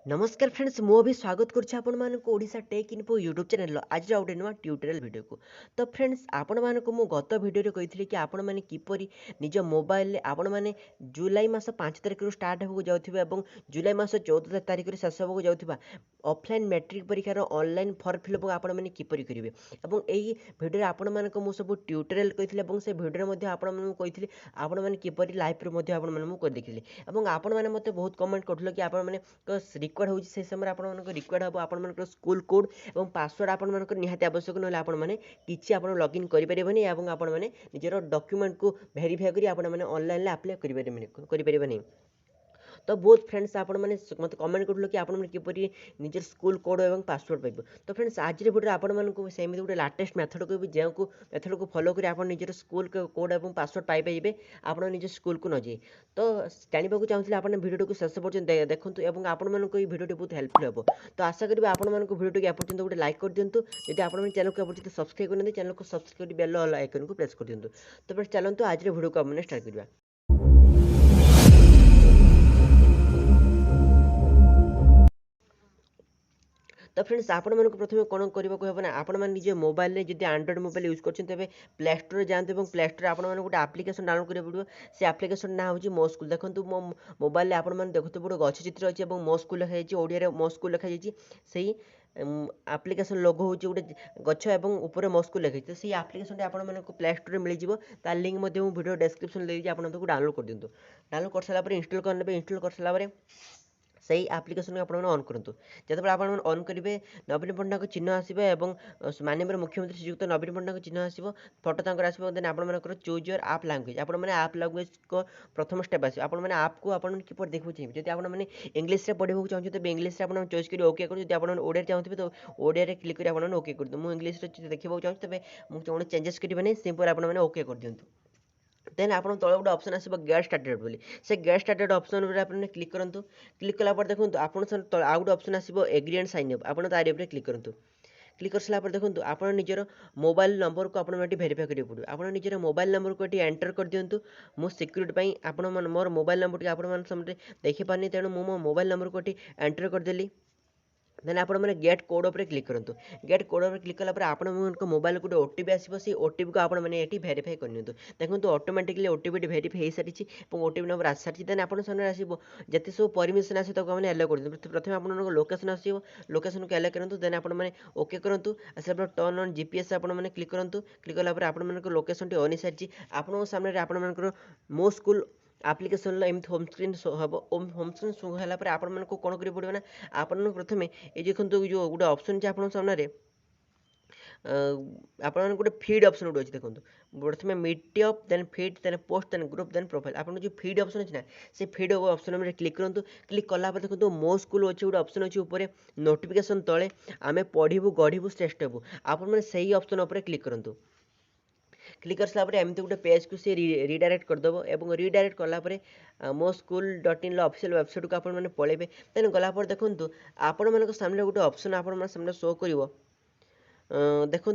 नमस्कार फ्रेंड्स मु भी स्वागत करुच्छे आपण मानको Odisha take info YouTube channel आज आउटे नुआ ट्यूटोरियल वीडियो को। तो फ्रेंड्स आपण मानको मु गत वीडियो रे कहिथिले कि आपण माने किपरि निज मोबाइल रे आपण माने जुलाई मास 5 तारिख रु स्टार्ट होबो जाउथिबा एवं जुलाई मास 14 तारिख रे शेष होबो जाउथिबा ऑफलाइन मैट्रिक परीक्षा रो ऑनलाइन फॉर्म फिलअप आपण माने किपरि करिवे एवं एई वीडियो रे आपण मानको मु सब ट्यूटोरियल कहिथिले एवं से वीडियो रे मध्ये आपण मानको कहिथिले आपण माने किपरि लाइव रे मध्ये आपण माने मु कर देखिले एवं आपण माने मते बहुत कमेंट करथलो कि आपण माने रिक्वायर्ड होची से समय आपण मानको रिक्वायर्ड हबो आपण मानको स्कूल कोड एवं पासवर्ड आपण मानको निहाती आवश्यक नले आपण माने किछि आपण लॉगिन करि परिबनी एवं आपण माने निजरो डॉक्यूमेंट को वेरीफाई करी आपण माने ऑनलाइन ले अप्लाई करि परिबनी। तो बहुत फ्रेंड्स आपण मैंने मत कमेंट करूँ कि आपण किपरि निजर स्कूल कोड और पासवर्ड पाइब। तो फ्रेंड्स आज वीडियो आपण मानक सेमती गोटे लाटेस्ट मेथड कहबी जो मेथड को फॉलो करी आपण निजर स्कूल कोड और पासवर्ड पाइबे आपण निज स्कूल को न जाए। तो जानवाक चाहूँगे आपण वीडियो को शेष पर्यटन देखूँ और आपण मानक वीडियो बहुत हेल्पफुल हे। तो आशा करी आपण मानक वीडियो एपर्यंत गोटे लाइक कर दिंतु जदि आपण चैनल को एपर्यंत सब्सक्राइब कर चैनल को सब्सक्राइब कर बेल आइकन को प्रेस कर दिंतु। तो फ्रेंड्स चलते आज वीडियो को आपण स्टार्ट करवा। तो फ्रेंड्स आपण मानक प्रथम कौन करने को ना आपण मैंने निज मोबाइल में जब एंड्रॉइड मोबाइल यूज कर प्ले स्टोर जाते और प्ले स्टोर आप गोटे आप्लिकेसन डाउनलोड करा पड़ो। से आप्लिकेसन ना हूँ मो स्कूल। देखो मो मोबाइल आपने देखते गोटे गछ चित्र अच्छे और मो स्कूल लिखाई ओडिया मो स्कूल लिखाई से आप्लिकेसन लोगो हूँ गोटे गछ और ऊपर मो स्कूल लिखाई तो से आप्लिकेसन आप प्ले स्टोर मिल जाव तार लिंक वीडियो डिस्क्रिप्शन देती आपको डाउनलोड कर दिंतु। डाउनलोड कर सारापर इंस्टॉल करने इंस्टॉल कर सारापर सही आप्लिकेसन को आपने ऑन करूँ। जब आप ऑन करेंगे नवीन पट्टनायक चिन्ह आसो और माननीय मुख्यमंत्री श्रीयुक्त नवीन पट्टनायक चिन्ह आसो फोटो तक आसो देन आपर चूज योर आप लैंग्वेज आपने आप लैंग्वेज को प्रथम स्टेप आसो आपने आप को आप किपर देखा चाहिए। जब आपने इंग्लीश में पढ़ा चाहते तेज इंग्लीश में चॉइस कर ओके कर जब आप ओडिया चाहते तो ओडिया क्लिक कर आपने ओके कर मुझे इंग्लीश देखा चाहूँ तेज मुझे चेंजेस करेंगे सिंपल आपने ओके कर दिंतु। देन आप तले गोटे ऑप्शन आसो गेट स्टार्टेड बोली से गेट स्टार्टेड ऑप्शन आपने क्लिक करूँ। क्लिक कलापर देखो आप गोटे ऑप्शन आसो एग्री एंड साइन अप आप तार क्लिक करूँ। क्लिक कर सारा देखो आप निजर मोबाइल नंबर को आपको वेरीफाई करेंगे पड़ो। आप निजर मोबाइल नंबर को ये एंटर कर दिंतु। मो सिक्यूरीटी आप मोर मोबाइल नंबर आप सामने देखिपारे तेणु मो मोबाइल नंबर को एंटर करदेली। देन आप गेट कोड पर क्लिक करूँ। गेट कोड पर क्लिक कलापर आप मोबाइल गोटे ओटीपी आसो से ओटीपी को आपने वेरीफाई कर देखो ऑटोमेटिकली ओटीपी वेरीफाई हो सारी ओटीपी नंबर आसी सारी। देन आप सामने आसो जिते सब परमिशन आसे मैंने एलो कर प्रथम आप लोकेशन आसो लोकेशन को एलो करूँ। देन आपने ओके करूँ आसार टर्न ऑन जीपीएस आपने क्लिक करूँ। क्लिक कलापर आप लोकेशन टी अन सारी आप सामने आप मो स्कूल आप्लिकेसन एमती होम स्क्रीन हम होम स्क्रीन शो है आपको कौन कर पड़ो ना आप प्रथम ये देखो जो गोटे ऑप्शन आप सामने आप गोटे फीड ऑप्शन गोटे अच्छे देखो प्रथम medium then feed then post then group then profile आप जो फीड ऑप्शन अच्छे ना से फीड ऑप्शन में क्लिक करूँ। क्लिक कला देखो मो स्कूल अच्छे गोटे ऑप्शन अच्छे ऊपर नोटिफिकेशन तले आम पढ़ू गढ़ू श्रेष्ठ हूँ आपने से ही ऑप्शन उपर क्लिक करूँ। क्लिक कर सारापर एमती गोटे पेज को सी रिडायरेक्ट करदेव और रिडायरेक्ट कलापर मो स्कूल डट इन ऑफिशियल वेबसाइट को आपने पलैबे। देन गलापर देखो आपण मान सामने गोटे ऑप्शन आपण सामने शो कर देखु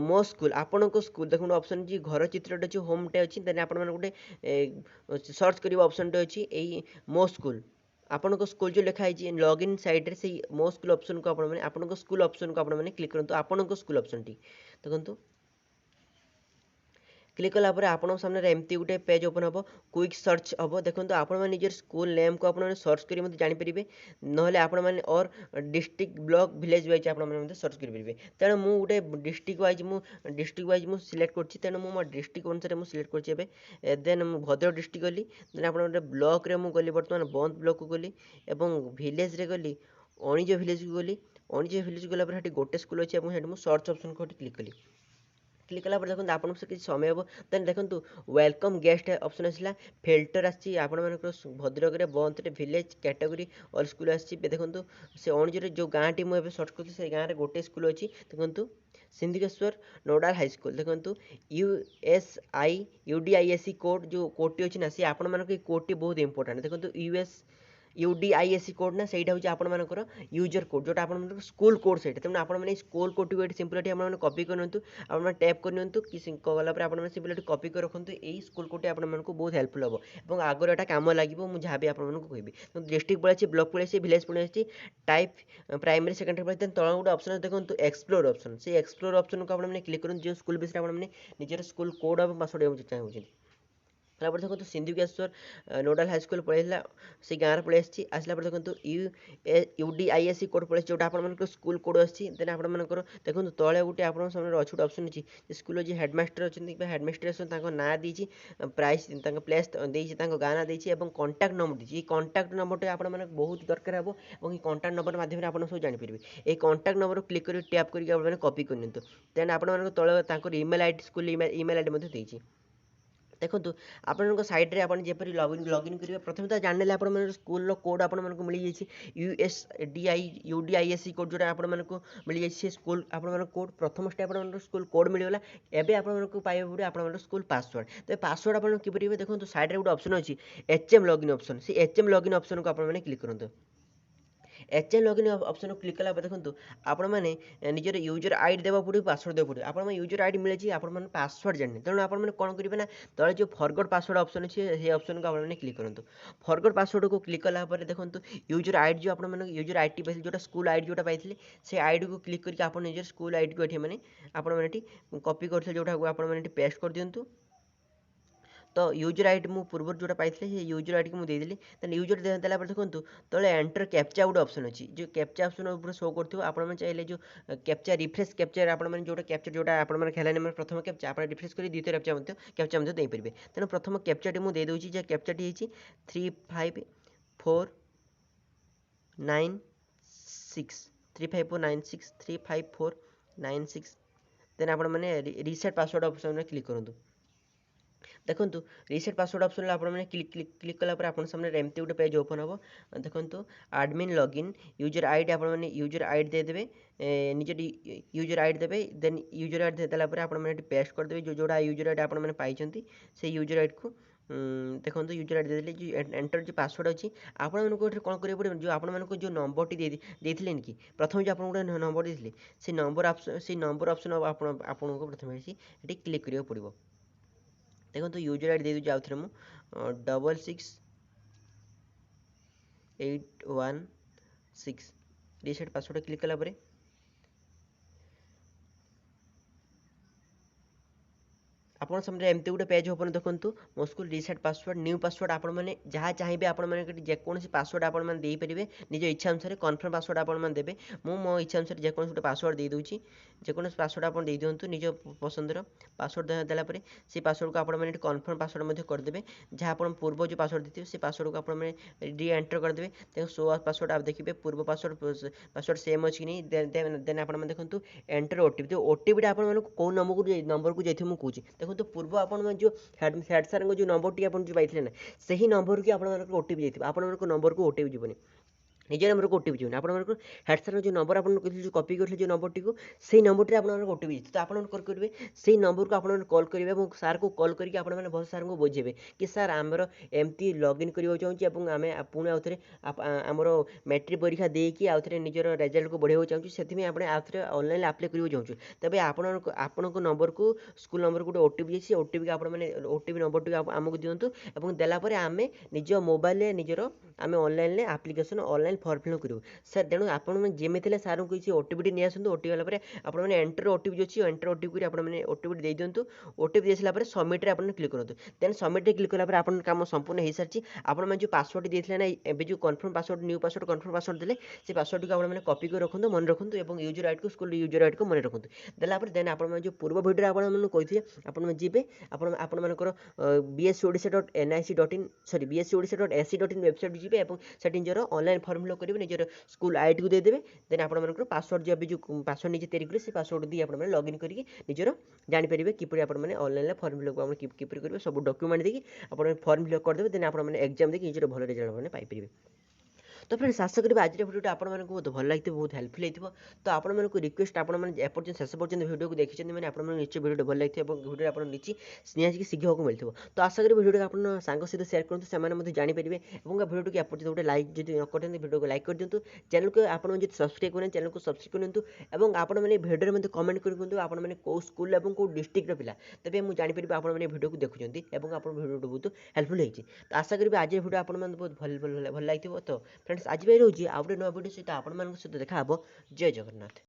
मो स्कूल आपण स्कूल देखो ऑप्शन जी घर चित्र अच्छी होमटे अच्छी देन आप गोटे सर्च कर ऑप्शन टे अच्छी यही मो स्कूल आपण स्कूल जो लिखाई लॉगिन साइड से मो स्कूल ऑप्शन को आपण स्कूल ऑप्शन को आपने क्लिक करूँ। आपण स्कूल ऑप्शन टी देखो क्लिक कलापर आप सामने एमती गोटे पेज ओपन हम क्विक सर्च हम देखो आप निजर स्कूल नेम को आपने सर्च कर जानीपारे ना आप और डिस्ट्रिक्ट ब्लॉक विलेज वाइज आप सर्च करेंगे। तेणु मुझे गोटे डिस्ट्रिक्ट वाइज मुझे सिलेक्ट कर तेणु मो डिस्ट्रिक्ट अनुसार मुझे सिलेक्ट कर देन भद्रक डिस्ट्रिक्ट गली देन आप ब्लॉक रे गली बर्तमान बंद ब्लॉक को गली और विलेज रे गली अणिज विलेज को गली अणिज विलेज गलापर गोटे स्कूल अच्छे मुझे सर्च ऑप्शन को क्लिक कली। क्लिक कलापर देखो आप किसी समय हम देन देखो वेलकम गेस्ट ऑप्शन आसला फिल्टर आसी भद्रक में बंद विलेज कैटेगरी ऑल स्कूल आसी देखो से अणुजर जो गाँव टी मुझे सर्च कर से गाँव में गोटे स्कूल अच्छी देखो सिंधिकेश्वर नोडाल हाई स्कूल देखो UDISE कोड जो कोड टी अच्छी ना सी आपण कोड टी बहुत इंपोर्टेंट देखो UDISE कोड ना ସେଇଟା ହେଉଛି ଆପଣମାନଙ୍କର ୟୁଜର୍ କୋଡ଼ ଯେଉଁଟା ଆପଣଙ୍କର ସ୍କୁଲ୍ କୋଡ଼ ସେଇଟା ତେଣୁ ଆପଣମାନେ ସ୍କୁଲ୍ କୋଡ଼ଟିକୁ ଏଠି ସିମ୍ପଲ୍ ଏଠି ଆପଣମାନେ କପି କରିନିଅନ୍ତୁ ଆପଣମାନେ ଟ୍ୟାପ୍ କରିନିଅନ୍ତୁ କି କଲା ପରେ ଆପଣମାନେ ସିମ୍ପଲ୍ ଏଠି କପି କରି ରଖନ୍ତୁ ଏଇ ସ୍କୁଲ୍ କୋଡ଼ଟି ଆପଣମାନଙ୍କୁ ବହୁତ ହେଲ୍ପଫୁଲ୍ ହେବ ଏବଂ ଆଗରୁ ଏଟା କାମ ଲାଗିବ ମୁଁ ଯାହା ବି ଆପଣମାନଙ୍କୁ କହିବି ତ ଡିଷ୍ଟ୍ରିକ୍ଟ ପଳେଇ ଆସିଛି ବ୍ଲକ୍ ପଳେଇ ଆସିଛି ଭିଲେଜ୍ ପଳେଇ ଆସିଛି ଟାଇପ୍ ପ୍ରାଇମେରୀ ସେକେଣ୍ଡାରୀ ପଳେଇ ତଳ ଗୋଟେ ଅପସନ୍ ଅଛି ଦେଖନ୍ତୁ ଏକ୍ସପ୍ଲୋର ଅପସନ୍ ସେଇ ଏକ୍ସପ୍ଲୋର ଅପସନ୍କୁ ଆପଣମାନେ କ୍ଲିକ୍ କରନ୍ତୁ ଯେଉଁ ସ୍କୁଲ୍ ବିଷୟରେ ଆପଣମାନେ ନିଜର ସ୍କୁଲ୍ କୋଡ଼ ଏବଂ ପାସୱାର୍ଡ଼ ଦେବାକୁ ଚାହୁଁଛନ୍ତି ତାପରେ ଦେଖନ୍ତୁ ସିନ୍ଧୁକେଶ୍ୱର ନୋଡାଲ ହାଇସ୍କୁଲ ପଳେଇଲା ସେ ଗାଁରେ ପଳେଇ ଆସିଛି ଆସିଲା ପରେ ଦେଖନ୍ତୁ UDISE କୋଡ଼ ପଳେଇ ଆସିଛି ଯେଉଁଟା ଆପଣମାନଙ୍କର ସ୍କୁଲ୍ କୋଡ଼ ଆସିଛି ଦେନ୍ ଆପଣମାନଙ୍କର ଦେଖନ୍ତୁ ତଳେ ଗୋଟେ ଆପଣଙ୍କ ସାମ୍ନାରେ ଅଛି ଗୋଟେ ଅପସନ୍ ଅଛି ଯେ ସ୍କୁଲର ଯିଏ ହେଡ଼ମାଷ୍ଟର ଅଛନ୍ତି ବା ହେଡ଼ମାଷ୍ଟର ଅଛନ୍ତି ତାଙ୍କ ନାଁ ଦେଇଛି ପ୍ରାଇସ୍ ତାଙ୍କ ପ୍ଲେସ୍ ଦେଇଛି ତାଙ୍କ ଗାଁ ନାଁ ଦେଇଛି ଏବଂ କଣ୍ଟାକ୍ଟ ନମ୍ବର ଦେଇଛି ଏଇ କଣ୍ଟାକ୍ଟ ନମ୍ବରଟା ଆପଣମାନଙ୍କୁ ବହୁତ ଦରକାର ହେବ ଏବଂ ଏଇ କଣ୍ଟାକ୍ଟ ନମ୍ବର ମାଧ୍ୟମରେ ଆପଣ ସବୁ ଜାଣିପାରିବେ ଏଇ କଣ୍ଟାକ୍ଟ ନମ୍ବର କ୍ଲିକ୍ କରି ଟ୍ୟାପ୍ କରିକି ଆପଣମାନେ କପି କରିନିଅନ୍ତୁ ଦେନ୍ ଆପଣମାନଙ୍କ ତଳେ ତାଙ୍କର email ID school email ID ମଧ୍ୟ ଦେଇଛି ଦେଖନ୍ତୁ ଆପଣଙ୍କ ସାଇଟ୍ରେ ଆପଣ ଯେପରି ଲଗ୍ଇନ୍ କରିବେ ପ୍ରଥମେ ତ ଜାଣିନେଲେ ଆପଣଙ୍କର ସ୍କୁଲର କୋଡ଼ ଆପଣମାନଙ୍କୁ ମିଳିଯାଇଛି UDISE କୋଡ଼ ଯେଉଁଟା ଆପଣମାନଙ୍କୁ ମିଳିଯାଇଛି ସେ ସ୍କୁଲ ଆପଣମାନଙ୍କ କୋଡ଼ ପ୍ରଥମ ଷ୍ଟେପ୍ ଆପଣଙ୍କର ସ୍କୁଲ କୋଡ଼ ମିଳିଗଲା ଏବେ ଆପଣମାନଙ୍କୁ ପାଇବାକୁ ପଡ଼ିବ ଆପଣଙ୍କର ସ୍କୁଲ ପାସୱାର୍ଡ଼ ତେବେ ପାସୱାର୍ଡ଼ ଆପଣ କିପରି କରିବେ ଦେଖନ୍ତୁ ସାଇଡ଼୍ରେ ଗୋଟେ ଅପସନ୍ ଅଛି HM ଲଗ୍ଇନ୍ ଅପସନ୍ ସେ HM ଲଗ୍ଇନ୍ ଅପସନ୍କୁ ଆପଣମାନେ କ୍ଲିକ୍ କରନ୍ତୁ HM ଲଗ୍ଇନ୍ ଅପସନ୍କୁ କ୍ଲିକ୍ କଲା ପରେ ଦେଖନ୍ତୁ ଆପଣମାନେ ନିଜର ୟୁଜର ଆଇଡ଼ି ଦେବାକୁ ପଡ଼ିବ ପାସୱାର୍ଡ଼ ଦେବାକୁ ପଡ଼ିବ ଆପଣଙ୍କ ୟୁଜର ଆଇଡ଼ି ମିଳିଛି ଆପଣମାନେ ପାସୱାର୍ଡ଼ ଜାଣିନେ ତେଣୁ ଆପଣମାନେ କ'ଣ କରିବେ ନା ତଳେ ଯେଉଁ ଫରଗଟ୍ ପାସୱାର୍ଡ଼ ଅପସନ୍ ଅଛି সেই ଅପସନ୍କୁ ଆପଣମାନେ କ୍ଲିକ୍ କରନ୍ତୁ ଫରଗଟ୍ ପାସୱାର୍ଡ଼କୁ କ୍ଲିକ୍ କଲା ପରେ ଦେଖନ୍ତୁ ୟୁଜର ଆଇଡ଼ି ଯେଉଁ ଆପଣମାନେ ୟୁଜର ଆଇଡ଼ି ପାଇଥିଲେ ଯେଉଁଟା ସ୍କୁଲ ଆଇଡ଼ି ଯେଉଁଟା ପାଇଥିଲେ ସେ ଆଇଡ଼ିକୁ କ୍ଲିକ୍ କରିକି ଆପଣ ନିଜର ସ୍କୁଲ ଆଇଡ଼ିକୁ ଏଠି ମାନେ ଆପଣମାନେ ଏଠି କପି କରିଥିଲେ ଯେଉଁଟାକୁ ଆପଣମାନେ ଏଠି ପେଷ୍ଟ କରିଦିଅନ୍ତୁ ତ ୟୁଜର ଆଇଡ଼ି ମୁଁ ପୂର୍ବରୁ ଯେଉଁଟା ପାଇଥିଲି ସେ ୟୁଜର ଆଇଡ଼ିକି ମୁଁ ଦେଇଦେଲି ଦେନ୍ ୟୁଜର ଦେଲା ପରେ ଦେଖନ୍ତୁ ତଳେ ଏଣ୍ଟର କ୍ୟାପ୍ଚା ଗୋଟେ ଅପସନ୍ ଅଛି ଯେଉଁ କ୍ୟାପ୍ଚା ଅପସନ୍ ଉପରେ ଶୋ କରୁଥିବ ଆପଣମାନେ ଚାହିଁଲେ ଯେଉଁ କ୍ୟାପ୍ଚା ରିଫ୍ରେଶ୍ କ୍ୟାପ୍ଚା ଆପଣମାନେ ଯେଉଁଟା ଆପଣମାନେ ଖେଳାନି ମାନେ ପ୍ରଥମ କ୍ୟାପ୍ଚା ଆପଣ ରିଫ୍ରେଶ୍ କରି ଦ୍ୱିତୀୟ କ୍ୟାପ୍ଚା ମଧ୍ୟ ଦେଇପାରିବେ ତେଣୁ ପ୍ରଥମ କ୍ୟାପ୍ଚାଟି ମୁଁ ଦେଇଦେଉଛି ଯେ କ୍ୟାପ୍ଚାଟି ହେଇଛି 3549635496 3549635496 ଦେନ୍ ଆପଣମାନେ ରିସେଟ୍ ପାସୱାର୍ଡ଼ ଅପସନ୍ରେ କ୍ଲିକ୍ କରନ୍ତୁ ଦେଖନ୍ତୁ ରିସେଟ୍ ପାସୱାର୍ଡ଼ ଅପସନ୍ରେ ଆପଣମାନେ କ୍ଲିକ୍ କଲା ପରେ ଆପଣଙ୍କ ସାମ୍ନାରେ ଏମିତି ଗୋଟେ ପେଜ୍ ଓପନ୍ ହେବ ଦେଖନ୍ତୁ ଆଡ଼ମିନ୍ ଲଗ୍ଇନ୍ ୟୁଜର ଆଇଡ଼ି ଆପଣମାନେ ୟୁଜର ଆଇଡ଼ି ଦେଇଦେବେ ନିଜ ୟୁଜର ଆଇଡ଼ି ଦେବେ ଦେନ୍ ୟୁଜର ଆଇଡ଼ି ଦେଇଦେଲା ପରେ ଆପଣମାନେ ଏଠି ପେଷ୍ଟ କରିଦେବେ ଯେଉଁଟା ୟୁଜର ଆଇଡ଼ି ଆପଣମାନେ ପାଇଛନ୍ତି ସେଇ ୟୁଜର ଆଇଡ଼ିକୁ ଦେଖନ୍ତୁ ୟୁଜର ଆଇଡ଼ି ଦେଇଦେଲେ ଯେଉଁ ଏଣ୍ଟର ଯେଉଁ ପାସୱାର୍ଡ଼ ଅଛି ଆପଣମାନଙ୍କୁ ଏଠି କ'ଣ କରିବାକୁ ପଡ଼ିବ ଯେଉଁ ଆପଣମାନଙ୍କୁ ଯେଉଁ ନମ୍ବରଟି ଦେଇଥିଲେ କି ପ୍ରଥମେ ଯେଉଁ ଆପଣଙ୍କୁ ଗୋଟେ ନମ୍ବର ଦେଇଥିଲେ ସେଇ ନମ୍ବର ଅପସନ୍ ଆପଣଙ୍କୁ ପ୍ରଥମେ ଆସି ଏଠି କ୍ଲିକ୍ କରିବାକୁ ପଡ଼ିବ ଦେଖନ୍ତୁ ୟୁଜର ଆଇଡ଼ି ଦେଇଦେଉଛି ଆଉ ଥରେ ମୁଁ 66816 ରିସେଟ୍ ପାସୱାର୍ଡ଼ କ୍ଲିକ୍ କଲା ପରେ ଆପଣ ସାମ୍ନାରେ ଏମିତି ଗୋଟେ ପେଜ୍ ଓପନ୍ ଦେଖନ୍ତୁ ମୋ school reset password new password ଆପଣମାନେ ଯାହା ଚାହିଁବେ ଆପଣମାନେ ଯେକୌଣସି ପାସୱାର୍ଡ଼ ଆପଣମାନେ ଦେଇପାରିବେ ନିଜ ଇଚ୍ଛା ଅନୁସାରେ କନଫର୍ମ ପାସୱାର୍ଡ଼ ଆପଣମାନେ ଦେବେ ମୁଁ ମୋ ଇଚ୍ଛା ଅନୁସାରେ ଯେକୌଣସି ଗୋଟେ ପାସୱାର୍ଡ଼ ଦେଇଦେଉଛି ଯେକୌଣସି ପାସୱାର୍ଡ଼ ଆପଣ ଦେଇଦିଅନ୍ତୁ ନିଜ ପସନ୍ଦର ପାସୱାର୍ଡ଼ ଦେଲା ପରେ ସେ ପାସୱାର୍ଡ଼କୁ ଆପଣମାନେ ଏଠି କନଫର୍ମ ପାସୱାର୍ଡ଼ ମଧ୍ୟ କରିଦେବେ ଯାହା ଆପଣ ପୂର୍ବ ଯେଉଁ ପାସୱାର୍ଡ଼ ଦେଇଥିବେ ସେ ପାସୱାର୍ଡ଼କୁ ଆପଣମାନେ ରି ଏଣ୍ଟର କରିଦେବେ ତେଣୁ ସୋ ପାସୱାର୍ଡ଼ ଦେଖିବେ ପୂର୍ବ ପାସୱାର୍ଡ଼ ସେମ୍ ଅଛି କି ନାହିଁ ଦେନ୍ ଆପଣମାନେ ଦେଖନ୍ତୁ ଏଣ୍ଟର OTP ତ OTPଟା ଆପଣମାନଙ୍କୁ କେଉଁ ନମ୍ବରକୁ ଯାଇଥିବ ମୁଁ କହୁଛି ଦେଖନ୍ତୁ ପୂର୍ବ ଆପଣମାନେ ଯେଉଁ ହେଡ଼୍ ସାର୍ଙ୍କ ଯେଉଁ ନମ୍ବରଟି ଆପଣ ଯେଉଁ ପାଇଥିଲେ ନା ସେହି ନମ୍ବରକୁ ଆପଣଙ୍କର OTP ଯାଇଥିବ ଆପଣଙ୍କ ନମ୍ବରକୁ OTP ଯିବନି ନିଜ ନମ୍ବରକୁ OTP ଯିବନି ଆପଣଙ୍କର ହେଡ଼୍ ସାର୍ଙ୍କ ଯେଉଁ ନମ୍ବର ଆପଣ ଯେଉଁ କପି କରିଥିଲେ ଯେଉଁ ନମ୍ବରଟିକୁ ସେଇ ନମ୍ବରଟିରେ ଆପଣଙ୍କର OTP ଯାଇଥିବ ତ ଆପଣ କ'ଣ କରିବେ ସେଇ ନମ୍ବରକୁ ଆପଣମାନେ କଲ୍ କରିବେ ଏବଂ ସାର୍ଙ୍କୁ କଲ୍ କରିକି ଆପଣମାନେ ବହୁତ ସାର୍ଙ୍କୁ ବୁଝେଇବେ କି ସାର୍ ଆମର ଏମିତି ଲଗ୍ଇନ୍ କରିବାକୁ ଚାହୁଁଛି ଏବଂ ଆମେ ପୁଣି ଆଉଥରେ ଆମର ମ୍ୟାଟ୍ରିକ୍ ପରୀକ୍ଷା ଦେଇକି ଆଉଥରେ ନିଜର ରେଜଲ୍ଟକୁ ବଢ଼ାଇବାକୁ ଚାହୁଁଛୁ ସେଥିପାଇଁ ଆପଣ ଆଉଥରେ ଅନଲାଇନ୍ ଆପ୍ଲାଏ କରିବାକୁ ଚାହୁଁଛୁ ତେବେ ଆପଣଙ୍କ ନମ୍ବରକୁ ସ୍କୁଲ ନମ୍ବରକୁ ଗୋଟେ OTP ଯାଇଛି ସେ OTPକୁ ଆପଣମାନେ OTP ନମ୍ବରଟିକୁ ଆମକୁ ଦିଅନ୍ତୁ ଏବଂ ଦେଲା ପରେ ଆମେ ନିଜ ମୋବାଇଲରେ ଆମେ ଅନଲାଇନ୍ରେ ଆପ୍ଲିକେସନ୍ ଅନଲାଇନ୍ ଫର୍ମ ଫିଲ୍ କରିବୁ ସାର୍ ତେଣୁ ଆପଣମାନେ ଯେମିତି ହେଲେ ସାର୍ଙ୍କୁ କିଛି OTPଟି ନେଇ ଆସନ୍ତୁ OTP ଗଲା ପରେ ଆପଣମାନେ ଏଣ୍ଟର OTP ଅଛି ଏଣ୍ଟର OTP କରି ଆପଣମାନେ OTPଟି ଦେଇଦିଅନ୍ତୁ OTP ଦେଇସାରିଲା ପରେ ସବମିଟ୍ରେ ଆପଣ କ୍ଲିକ୍ କରନ୍ତୁ ଦେନ୍ ସବମିଟ୍ରେ କ୍ଲିକ୍ କଲା ପରେ ଆପଣଙ୍କ କାମ ସମ୍ପୂର୍ଣ୍ଣ ହୋଇସାରିଛି ଆପଣମାନେ ଯେଉଁ ପାସୱାର୍ଡ଼ ଦେଇଥିଲେ ନା ଏବେ ଯେଉଁ confirm password new password confirm password ଦେଲେ ସେ ପାସୱାର୍ଡ଼ଟିକୁ ଆପଣମାନେ କପି କରି ରଖନ୍ତୁ ମନେ ରଖନ୍ତୁ ଏବଂ ୟୁଜର ଆଇଡ଼ିକୁ ସ୍କୁଲ ୟୁଜର ଆଇଡ଼ିକୁ ମନେ ରଖନ୍ତୁ ଦେଲା ପରେ ଦେନ୍ ଆପଣମାନେ ଯେଉଁ ପୂର୍ବ ଭିଡ଼ିଓରେ ଆପଣମାନଙ୍କୁ କହିଥିଲେ ଆପଣମାନେ ଯିବେ ଆପଣମାନଙ୍କର bsodisha.nic.in ସରି bsodisha.ac.in ୱେବସାଇଟ୍ ଯିବେ ଏବଂ ସେଠି ନିଜର ଅନଲାଇନ୍ ଫର୍ମ ଫିଲ୍ କରିବେ ନିଜର ସ୍କୁଲ ଆଇଡ଼ିକୁ ଦେଇଦେବେ ଦେନ୍ ଆପଣମାନଙ୍କର ପାସୱାର୍ଡ଼ ଯେଉଁ ଏବେ ଯେଉଁ ପାସୱାର୍ଡ଼ ନିଜେ ତିଆରି କରିବେ ସେ ପାସୱାର୍ଡ଼ ଦେଇ ଆପଣମାନେ ଲଗ୍ଇନ୍ କରିକି ନିଜର ଜାଣିପାରିବେ କିପରି ଆପଣମାନେ ଅନଲାଇନ୍ରେ ଫର୍ମ ଫିଲ୍ ଆପଣ କିପରି କରିବେ ସବୁ ଡକ୍ୟୁମେଣ୍ଟ ଦେଇକି ଆପଣ ଫର୍ମ ଫିଲ୍ କରିଦେବେ ଦେନ୍ ଆପଣମାନେ ଏକ୍ଜାମ୍ ଦେଇକି ନିଜର ଭଲ ରେଜଲ୍ଟ ମାନେ ପାଇପାରିବେ तो फ्रेंड्स आशा करी आज भिडियो आपको बहुत भल लगे बहुत हेल्पफुल होती तो आपको रिक्वेस्ट आपने शेष पर्यटन भिडियो को देखते मैंने आपको निश्चय भिडियो भल लगे भिडियो आप निश्चित शिखा मिलता तो आशा करी भिडियो आप सांग सहित सेयार करूँ से जानीपारे और भिडियो की एपर्यंत गोटे लाइक जब न करते भिडियो को लाइक कर दिंतु चैनल को आप सब्सक्राइब करें चैनल को सब्सक्राइब करूँ और आपने भिडियो में कमेंट करूँ आपने कौ स्कूल और कौ डिस्ट्रिक्ट पिला तेज मुझे जानीपारि आपने भिडियो को देखुं और आप भिडियो बहुत हेल्पफुल होती तो आशा करी आज भिडियो आपको बहुत भल लगे तो फ्रेंड्स आज रोचे आउ गए नुआ भिडियो सहित आप सहित देखा जय जगन्नाथ।